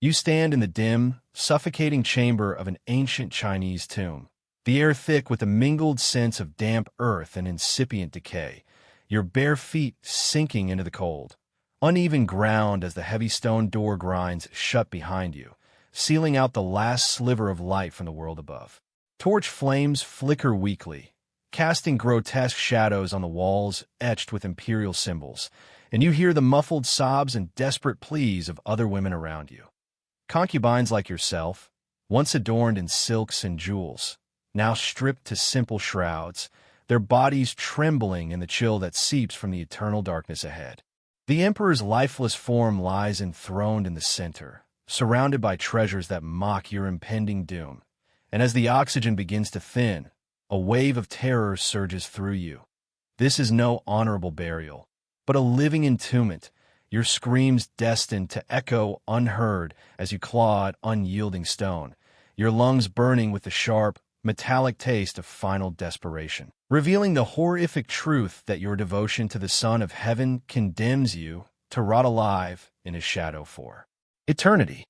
You stand in the dim, suffocating chamber of an ancient Chinese tomb, the air thick with a mingled sense of damp earth and incipient decay, your bare feet sinking into the cold, uneven ground as the heavy stone door grinds shut behind you, sealing out the last sliver of light from the world above. Torch flames flicker weakly, casting grotesque shadows on the walls etched with imperial symbols, and you hear the muffled sobs and desperate pleas of other women around you. Concubines like yourself, once adorned in silks and jewels, now stripped to simple shrouds, their bodies trembling in the chill that seeps from the eternal darkness ahead. The emperor's lifeless form lies enthroned in the center, surrounded by treasures that mock your impending doom. And as the oxygen begins to thin, a wave of terror surges through you. This is no honorable burial, but a living entombment, your screams destined to echo unheard as you claw at unyielding stone, your lungs burning with the sharp, metallic taste of final desperation, revealing the horrific truth that your devotion to the Son of Heaven condemns you to rot alive in his shadow for eternity.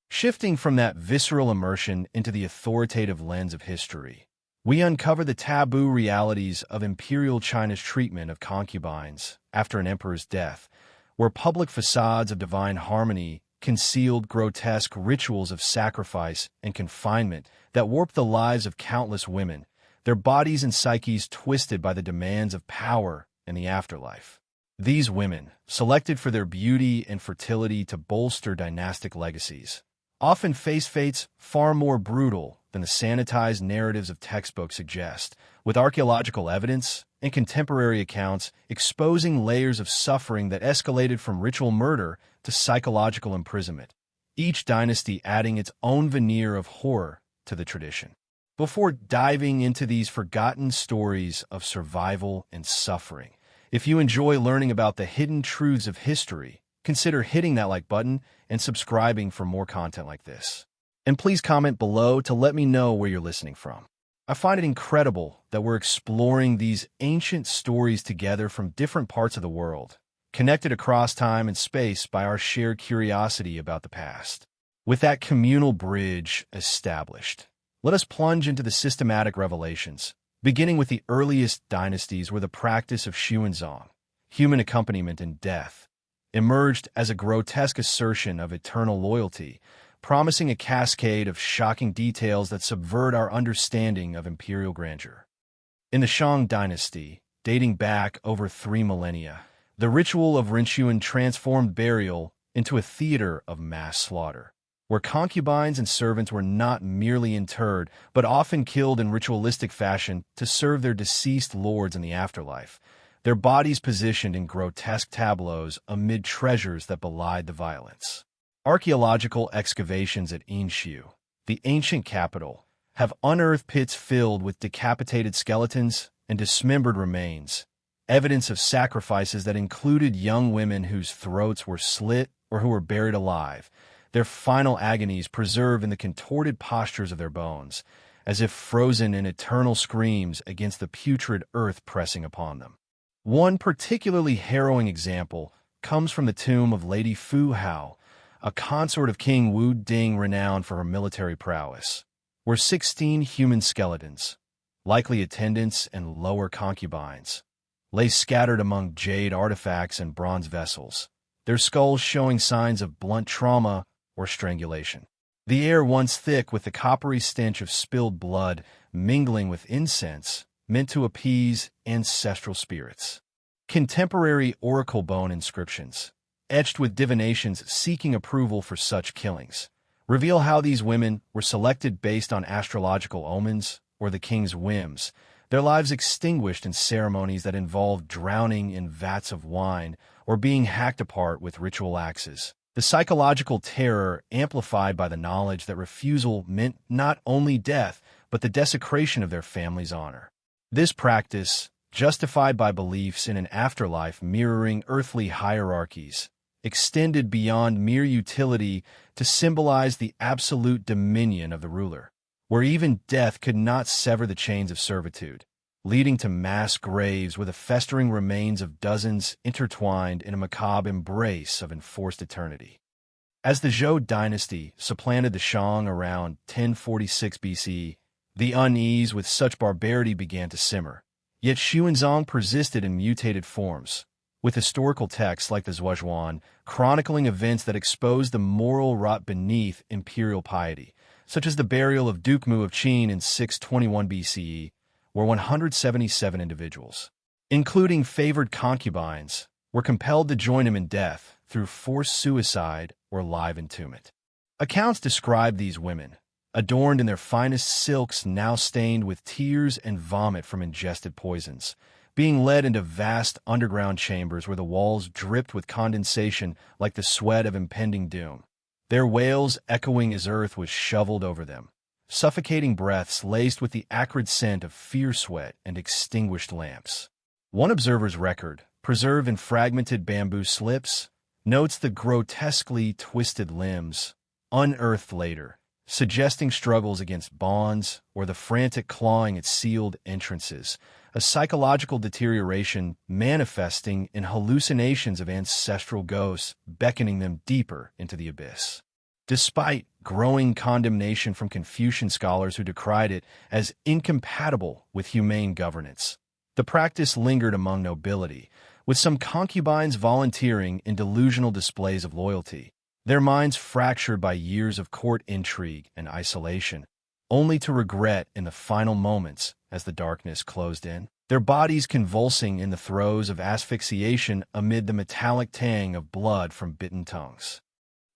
Shifting from that visceral immersion into the authoritative lens of history, we uncover the taboo realities of imperial China's treatment of concubines after an emperor's death, where public facades of divine harmony concealed grotesque rituals of sacrifice and confinement that warped the lives of countless women, their bodies and psyches twisted by the demands of power and the afterlife. These women, selected for their beauty and fertility to bolster dynastic legacies, often face fates far more brutal than the sanitized narratives of textbooks suggest, with archaeological evidence and contemporary accounts exposing layers of suffering that escalated from ritual murder to psychological imprisonment, each dynasty adding its own veneer of horror to the tradition. Before diving into these forgotten stories of survival and suffering, if you enjoy learning about the hidden truths of history, consider hitting that like button and subscribing for more content like this. And please comment below to let me know where you're listening from. I find it incredible that we're exploring these ancient stories together from different parts of the world, connected across time and space by our shared curiosity about the past. With that communal bridge established, let us plunge into the systematic revelations, beginning with the earliest dynasties where the practice of xuanzang, human accompaniment in death, emerged as a grotesque assertion of eternal loyalty, promising a cascade of shocking details that subvert our understanding of imperial grandeur. In the Shang dynasty, dating back over 3 millennia, the ritual of rinchuan transformed burial into a theater of mass slaughter, where concubines and servants were not merely interred, but often killed in ritualistic fashion to serve their deceased lords in the afterlife, their bodies positioned in grotesque tableaus amid treasures that belied the violence. Archaeological excavations at Yinshu, the ancient capital, have unearthed pits filled with decapitated skeletons and dismembered remains, evidence of sacrifices that included young women whose throats were slit or who were buried alive, their final agonies preserved in the contorted postures of their bones, as if frozen in eternal screams against the putrid earth pressing upon them. One particularly harrowing example comes from the tomb of Lady Fu Hao, a consort of King Wu Ding renowned for her military prowess, where 16 human skeletons, likely attendants and lower concubines, lay scattered among jade artifacts and bronze vessels, their skulls showing signs of blunt trauma or strangulation. The air once thick with the coppery stench of spilled blood mingling with incense, meant to appease ancestral spirits. Contemporary oracle bone inscriptions, etched with divinations seeking approval for such killings, reveal how these women were selected based on astrological omens or the king's whims, their lives extinguished in ceremonies that involved drowning in vats of wine or being hacked apart with ritual axes. The psychological terror amplified by the knowledge that refusal meant not only death, but the desecration of their family's honor. This practice, justified by beliefs in an afterlife mirroring earthly hierarchies, extended beyond mere utility to symbolize the absolute dominion of the ruler, where even death could not sever the chains of servitude, leading to mass graves with the festering remains of dozens intertwined in a macabre embrace of enforced eternity. As the Zhou dynasty supplanted the Shang around 1046 BCE, the unease with such barbarity began to simmer. Yet Xuanzang persisted in mutated forms, with historical texts like the Zhuozhuan chronicling events that exposed the moral rot beneath imperial piety, such as the burial of Duke Mu of Qing in 621 BCE, where 177 individuals, including favored concubines, were compelled to join him in death through forced suicide or live entombment. Accounts describe these women, adorned in their finest silks now stained with tears and vomit from ingested poisons, being led into vast underground chambers where the walls dripped with condensation like the sweat of impending doom, their wails echoing as earth was shoveled over them, suffocating breaths laced with the acrid scent of fear sweat and extinguished lamps. One observer's record, preserved in fragmented bamboo slips, notes the grotesquely twisted limbs, unearthed later, suggesting struggles against bonds or the frantic clawing at sealed entrances, a psychological deterioration manifesting in hallucinations of ancestral ghosts beckoning them deeper into the abyss. Despite growing condemnation from Confucian scholars who decried it as incompatible with humane governance, the practice lingered among nobility, with some concubines volunteering in delusional displays of loyalty, their minds fractured by years of court intrigue and isolation, only to regret in the final moments as the darkness closed in, their bodies convulsing in the throes of asphyxiation amid the metallic tang of blood from bitten tongues.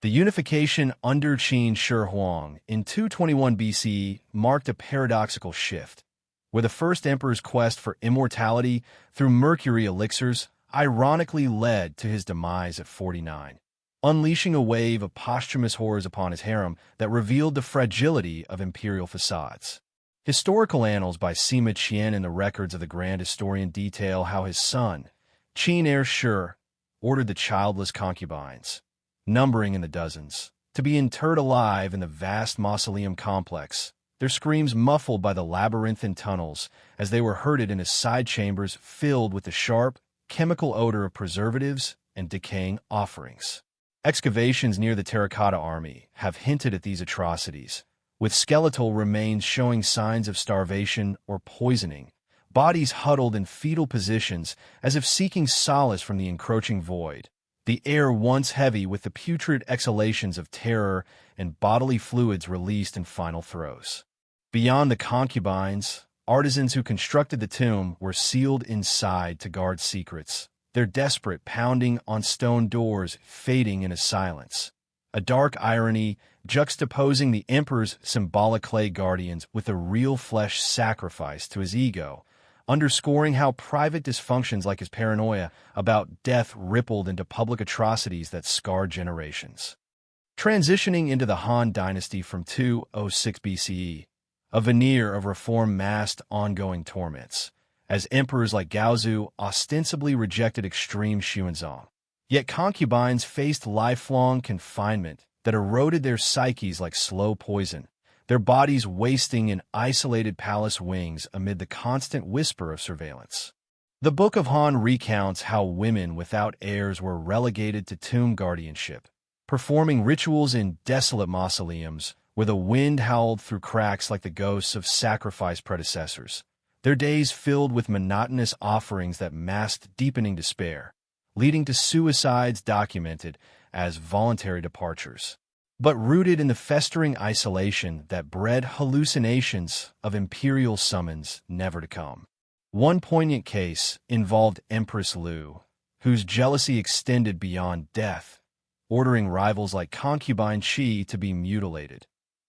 The unification under Qin Shi Huang in 221 BCE marked a paradoxical shift, where the first emperor's quest for immortality through mercury elixirs ironically led to his demise at 49, unleashing a wave of posthumous horrors upon his harem that revealed the fragility of imperial facades. Historical annals by Sima Qian and the records of the grand historian detail how his son, Qin heir Shi, ordered the childless concubines, numbering in the dozens, to be interred alive in the vast mausoleum complex, their screams muffled by the labyrinthine tunnels as they were herded into side chambers filled with the sharp, chemical odor of preservatives and decaying offerings. Excavations near the Terracotta Army have hinted at these atrocities, with skeletal remains showing signs of starvation or poisoning, bodies huddled in fetal positions as if seeking solace from the encroaching void, the air once heavy with the putrid exhalations of terror and bodily fluids released in final throes. Beyond the concubines, artisans who constructed the tomb were sealed inside to guard secrets, their desperate pounding on stone doors fading into silence, a dark irony juxtaposing the emperor's symbolic clay guardians with a real flesh sacrifice to his ego, underscoring how private dysfunctions like his paranoia about death rippled into public atrocities that scarred generations. Transitioning into the Han dynasty from 206 BCE, a veneer of reform masked ongoing torments, as emperors like Gaozu ostensibly rejected extreme Xuanzang. Yet concubines faced lifelong confinement that eroded their psyches like slow poison, their bodies wasting in isolated palace wings amid the constant whisper of surveillance. The Book of Han recounts how women without heirs were relegated to tomb guardianship, performing rituals in desolate mausoleums where the wind howled through cracks like the ghosts of sacrificed predecessors, their days filled with monotonous offerings that masked deepening despair, leading to suicides documented as voluntary departures, but rooted in the festering isolation that bred hallucinations of imperial summons never to come. One poignant case involved Empress Lu, whose jealousy extended beyond death, ordering rivals like concubine Qi to be mutilated,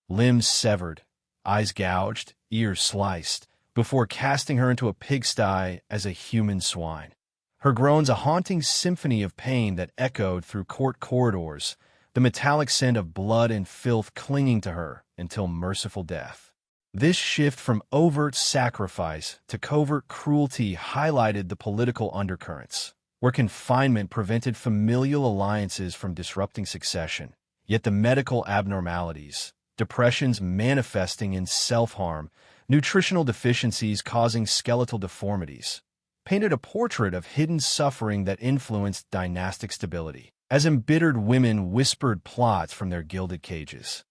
limbs severed, eyes gouged, ears sliced, before casting her into a pigsty as a human swine. Her groans a haunting symphony of pain that echoed through court corridors, the metallic scent of blood and filth clinging to her until merciful death. This shift from overt sacrifice to covert cruelty highlighted the political undercurrents, where confinement prevented familial alliances from disrupting succession, yet the medical abnormalities, depressions manifesting in self-harm, nutritional deficiencies causing skeletal deformities, painted a portrait of hidden suffering that influenced dynastic stability. as embittered women whispered plots from their gilded cages.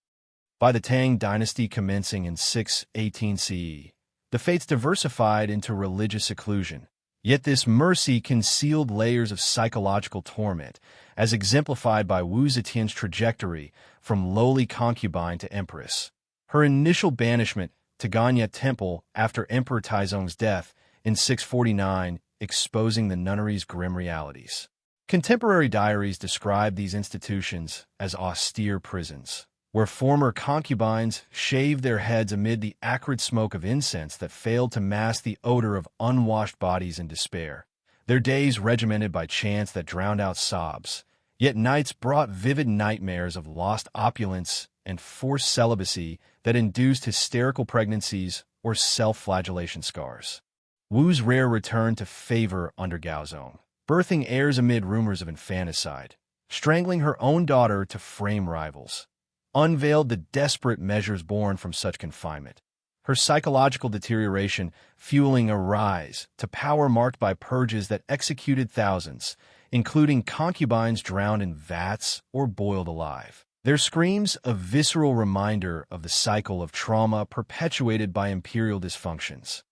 By the Tang dynasty commencing in 618 CE, the fates diversified into religious seclusion. Yet this mercy concealed layers of psychological torment, as exemplified by Wu Zetian's trajectory from lowly concubine to empress. Her initial banishment to Ganya Temple after Emperor Taizong's death in 649, exposing the nunnery's grim realities. Contemporary diaries describe these institutions as austere prisons, where former concubines shaved their heads amid the acrid smoke of incense that failed to mask the odor of unwashed bodies in despair. Their days regimented by chants that drowned out sobs, yet nights brought vivid nightmares of lost opulence and forced celibacy that induced hysterical pregnancies or self-flagellation scars. Wu's rare return to favor under Gaozong, birthing heirs amid rumors of infanticide, strangling her own daughter to frame rivals, unveiled the desperate measures born from such confinement. Her psychological deterioration fueling a rise to power marked by purges that executed thousands, including concubines drowned in vats or boiled alive. Their screams a visceral reminder of the cycle of trauma perpetuated by imperial dysfunctions.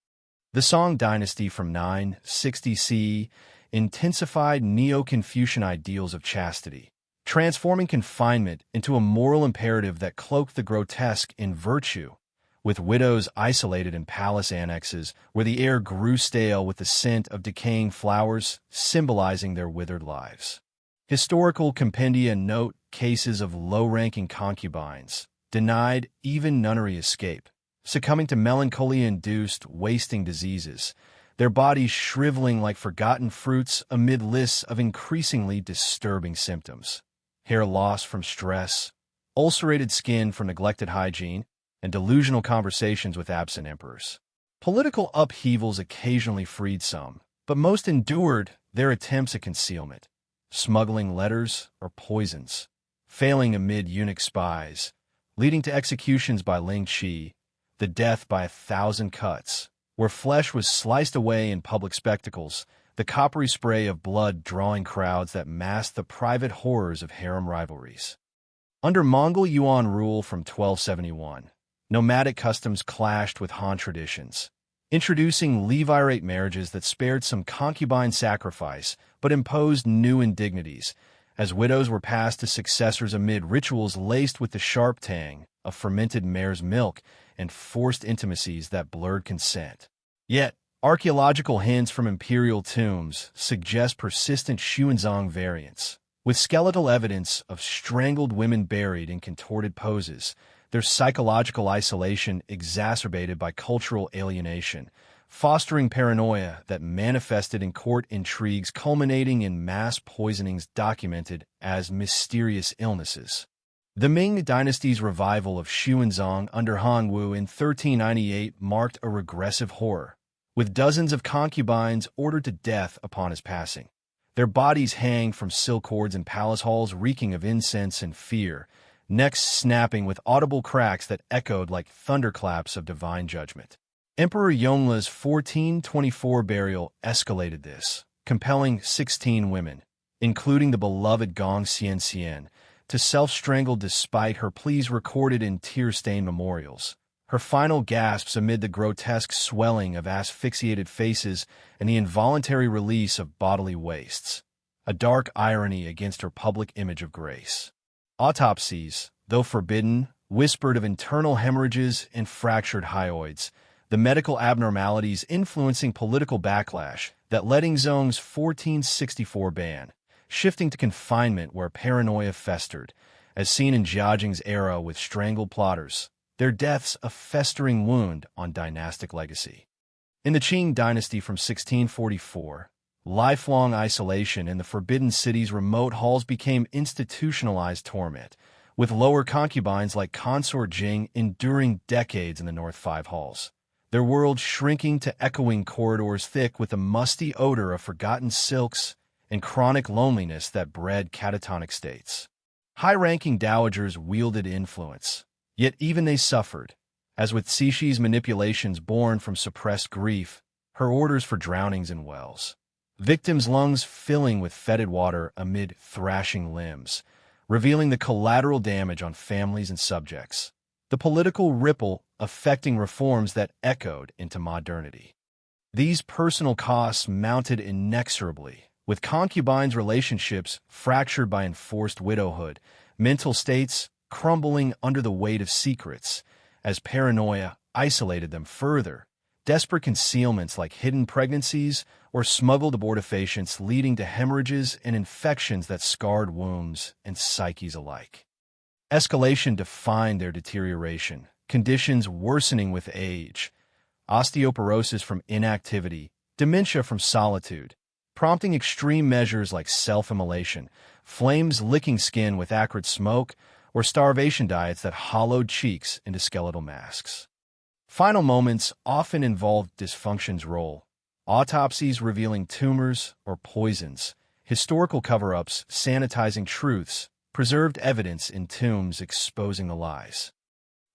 The Shang dynasty from 960 CE intensified Neo-Confucian ideals of chastity, transforming confinement into a moral imperative that cloaked the grotesque in virtue, with widows isolated in palace annexes where the air grew stale with the scent of decaying flowers, symbolizing their withered lives. Historical compendia note cases of low-ranking concubines, denied even nunnery escape, succumbing to melancholy-induced wasting diseases, their bodies shriveling like forgotten fruits amid lists of increasingly disturbing symptoms. Hair loss from stress, ulcerated skin from neglected hygiene, and delusional conversations with absent emperors. Political upheavals occasionally freed some, but most endured their attempts at concealment, smuggling letters or poisons, failing amid eunuch spies, leading to executions by Ling Qi, the death by 1,000 cuts, where flesh was sliced away in public spectacles, the coppery spray of blood drawing crowds that masked the private horrors of harem rivalries. Under Mongol Yuan rule from 1271, nomadic customs clashed with Han traditions, introducing levirate marriages that spared some concubine sacrifice but imposed new indignities, as widows were passed to successors amid rituals laced with the sharp tang of fermented mare's milk and forced intimacies that blurred consent. Yet, archaeological hints from imperial tombs suggest persistent Xuanzang variants, with skeletal evidence of strangled women buried in contorted poses, their psychological isolation exacerbated by cultural alienation, fostering paranoia that manifested in court intrigues culminating in mass poisonings documented as mysterious illnesses. The Ming dynasty's revival of Xuanzang under Han Wu in 1398 marked a regressive horror, with dozens of concubines ordered to death upon his passing. Their bodies hang from silk cords in palace halls reeking of incense and fear, necks snapping with audible cracks that echoed like thunderclaps of divine judgment. Emperor Yongl's 1424 burial escalated this, compelling 16 women, including the beloved Gong Xianxian, to self-strangle despite her pleas recorded in tear-stained memorials. Her final gasps amid the grotesque swelling of asphyxiated faces and the involuntary release of bodily wastes, a dark irony against her public image of grace. Autopsies, though forbidden, whispered of internal hemorrhages and fractured hyoids, the medical abnormalities influencing political backlash that led Zhong's 1464 ban, shifting to confinement where paranoia festered, as seen in Jiajing's era with strangled plotters, their deaths a festering wound on dynastic legacy. In the Qing dynasty from 1644, lifelong isolation in the Forbidden City's remote halls became institutionalized torment, with lower concubines like Consort Jing enduring decades in the North Five halls, their world shrinking to echoing corridors thick with the musty odor of forgotten silks and chronic loneliness that bred catatonic states. High-ranking dowagers wielded influence, yet even they suffered, as with Cixi's manipulations born from suppressed grief, her orders for drownings in wells, victims' lungs filling with fetid water amid thrashing limbs, revealing the collateral damage on families and subjects. The political ripple affecting reforms that echoed into modernity. These personal costs mounted inexorably, with concubines' relationships fractured by enforced widowhood, mental states crumbling under the weight of secrets, as paranoia isolated them further, desperate concealments like hidden pregnancies or smuggled abortifacients leading to hemorrhages and infections that scarred wombs and psyches alike. Escalation defined their deterioration, conditions worsening with age, osteoporosis from inactivity, dementia from solitude, prompting extreme measures like self-immolation, flames licking skin with acrid smoke, or starvation diets that hollowed cheeks into skeletal masks. Final moments often involved dysfunction's role, autopsies revealing tumors or poisons, historical cover-ups sanitizing truths, preserved evidence in tombs exposing the lies.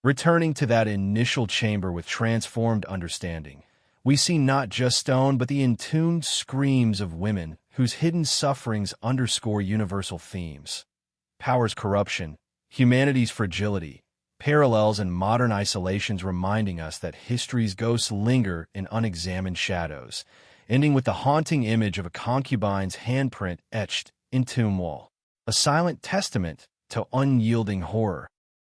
Returning to that initial chamber with transformed understanding, we see not just stone but the entombed screams of women whose hidden sufferings underscore universal themes. Power's corruption, humanity's fragility, parallels and modern isolations reminding us that history's ghosts linger in unexamined shadows, ending with the haunting image of a concubine's handprint etched in tomb wall, a silent testament to unyielding horror.